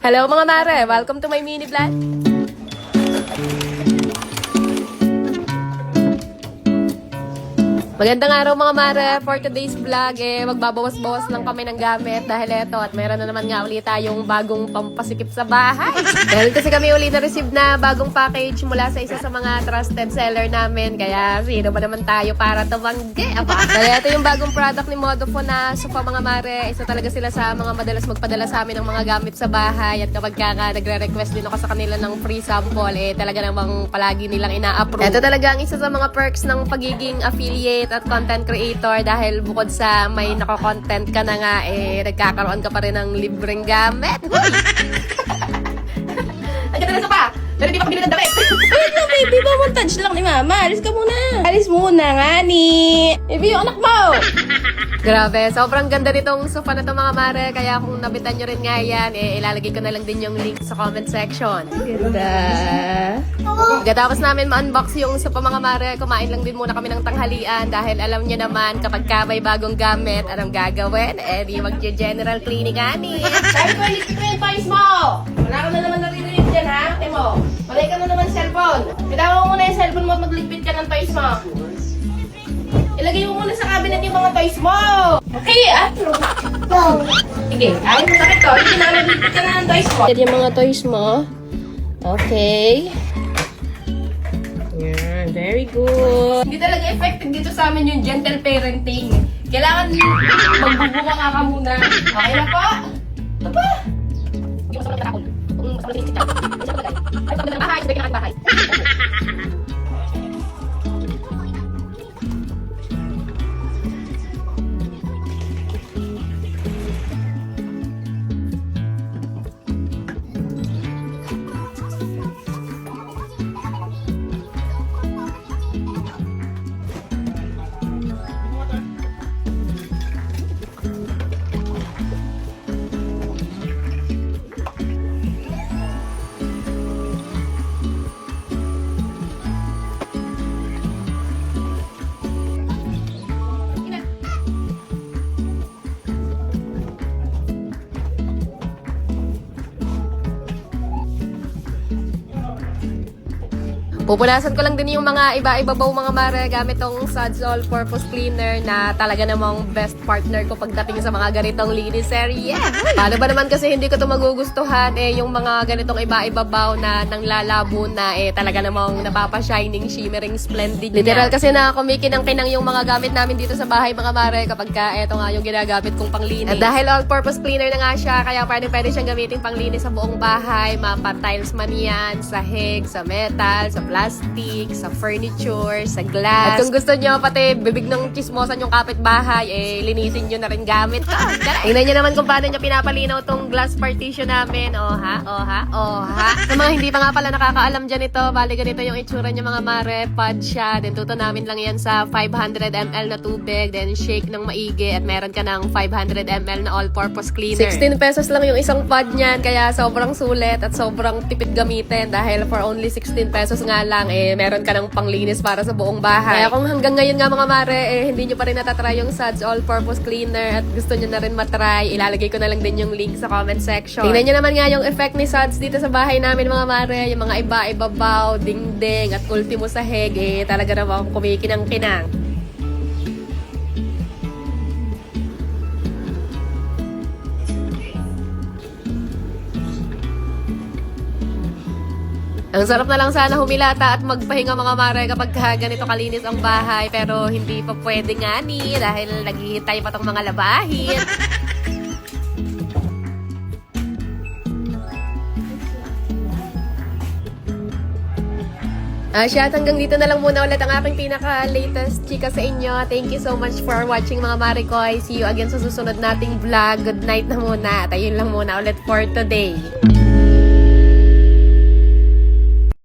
Hello mga mare! Welcome to my mini vlog! Magandang araw mga mare! For today's vlog, magbabawas-bawas lang kami ng gamit dahil eto at mayroon na naman nga ulit tayong bagong pampasikip sa bahay. Dahil kasi kami ulit na-receive na bagong package mula sa isa sa mga trusted seller namin. Kaya sino ba naman tayo para tumanggi? Kaya ito yung bagong product ni Modofo na sofa mga mare. Isa talaga sila sa mga madalas magpadala sa amin ng mga gamit sa bahay. At kapag ka nagre-request din ako sa kanila ng free sample, talaga namang palagi nilang ina-approve. Ito talaga ang isa sa mga perks ng pagiging affiliate at content creator dahil bukod sa may nako-content ka na nga, nagkakaroon ka pa rin ng libreng gamit. Ang ganda na pa! Pero di pa kabili ng damit! Wait lang, baby. Montage lang ni Mama. Alis ka muna. Alis muna nga ni. Baby, yung anak mo. Grabe, sobrang ganda nitong sofa na to mga mare. Kaya kung nabitan nyo rin nga yan, ilalagay ko na lang din yung link sa comment section. Ganda. Pagkatapos namin ma-unbox yung sofa mga mare, kumain lang din muna kami ng tanghalian dahil alam nyo naman kapag ka may bagong gamit, anong gagawin? Di mag-general cleaning ani. Sabi ko, iligpit mo yung toys mo. Wala ka na naman naririnig dyan, ha? Ate mo. Malay ka na naman cellphone. Bitawan mo muna yung cellphone mo at magligpit ka ng toys mo. Ilagay mo muna sa cabinet yung mga toys mo. Okay, atro. No. Sige, ayun mo sakit ko. Hindi na nagligpit ka na ng toys mo. Yan yung mga toys mo. Okay. Yan, very good. Hindi talaga effective dito sa amin yung gentle parenting. Kailangan magbubuka ka muna. Okay na po? Ito ba? Hindi mo sa mga takot. Kung mas malamig siya. Hindi siya magalay. Ay, pag ng bahay, sabay ka ng bahay. Pupunasan ko lang din yung mga iba-ibabaw mga mare gamit tong Suds All-Purpose Cleaner na talaga namang best partner ko pagdating sa mga ganitong linis area. Paano ba naman kasi hindi ko ito magugustuhan yung mga ganitong iba-ibabaw na nanglalabo na talaga namang napapa-shining, shimmering, splendid. Literal kasi na kumikinang-kinang yung mga gamit namin dito sa bahay mga mare kapag ka eto nga yung ginagamit kong panglinis. At dahil all-purpose cleaner na nga siya, kaya pwede siyang gamitin panglinis sa buong bahay, mapa-tiles man yan, sahig, sa metal, sa plastic, sa furniture, sa glass. At kung gusto nyo, pati bibig ng chismosan yung kapitbahay, linisin nyo na rin gamit ko. Tingnan nyo naman kung paano nyo pinapalinaw tong glass partition namin. Oha. Sa mga hindi pa nga pala nakakaalam dyan ito, bali ganito yung itsura nyo mga mare, pad siya. Then tuto namin lang yan sa 500 ml na tubig, then shake ng maigi at meron ka ng 500 ml na all-purpose cleaner. 16 pesos lang yung isang pad niyan, kaya sobrang sulit at sobrang tipid gamitin dahil for only 16 pesos nga lang, meron ka ng panglinis para sa buong bahay. Kaya kung hanggang ngayon nga mga mare, hindi nyo pa rin natatry yung Suds All-Purpose Cleaner at gusto nyo na rin matry, ilalagay ko na lang din yung link sa comment section. Tingnan nyo naman nga yung effect ni Suds dito sa bahay namin mga mare, yung mga iba-ibabaw, dingding at ultimo sahig, talaga naman kumikinang-kinang. Ang sarap na lang sana humilata at magpahinga mga mare kapag ganito kalinis ang bahay. Pero hindi pa pwede nga ni dahil naghihintay pa tong mga labahin. At hanggang dito na lang muna ulit ang aking pinaka-latest chika sa inyo. Thank you so much for watching mga mare ko. See you again sa susunod nating vlog. Good night na muna. At ayun lang muna ulit for today.